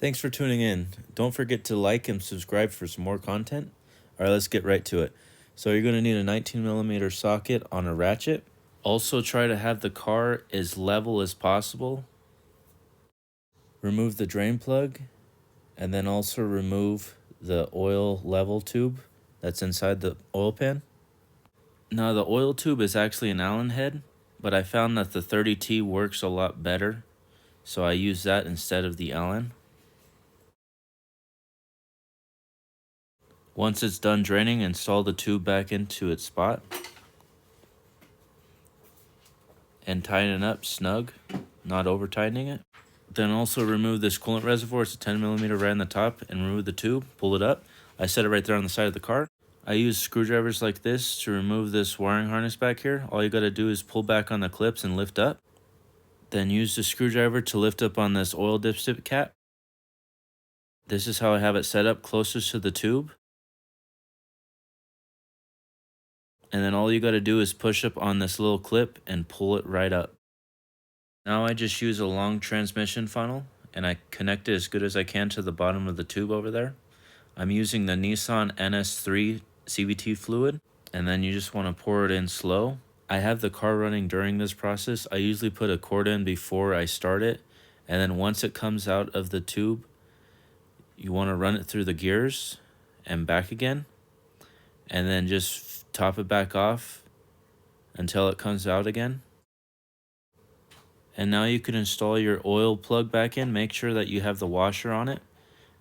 Thanks for tuning in. Don't forget to like and subscribe for some more content. All right, let's get right to it. So you're going to need a 19mm socket on a ratchet. Also try to have the car as level as possible. Remove the drain plug, and then also remove the oil level tube that's inside the oil pan. Now the oil tube is actually an Allen head, but I found that the 30T works a lot better, so I use that instead of the Allen. Once it's done draining, install the tube back into its spot and tighten it up snug, not over tightening it. Then also remove this coolant reservoir. It's a 10mm right on the top, and remove the tube, pull it up. I set it right there on the side of the car. I use screwdrivers like this to remove this wiring harness back here. All you gotta do is pull back on the clips and lift up. Then use the screwdriver to lift up on this oil dipstick cap. This is how I have it set up closest to the tube. And then all you gotta do is push up on this little clip and pull it right up. Now I just use a long transmission funnel and I connect it as good as I can to the bottom of the tube over there. I'm using the Nissan NS3 CVT fluid, and then you just want to pour it in slow. I have the car running during this process. I usually put a cord in before I start it, and then once it comes out of the tube, you want to run it through the gears and back again, and then just top it back off until it comes out again. And now you can install your oil plug back in. Make sure that you have the washer on it.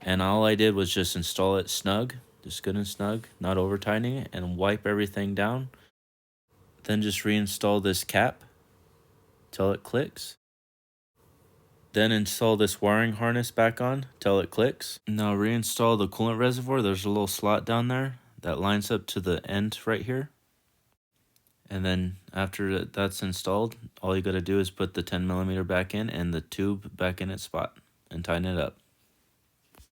And all I did was just install it snug, just good and snug, not over tightening it, and wipe everything down. Then just reinstall this cap till it clicks. Then install this wiring harness back on till it clicks. Now reinstall the coolant reservoir. There's a little slot down there that lines up to the end right here. And then after that's installed, all you gotta do is put the 10mm back in and the tube back in its spot and tighten it up.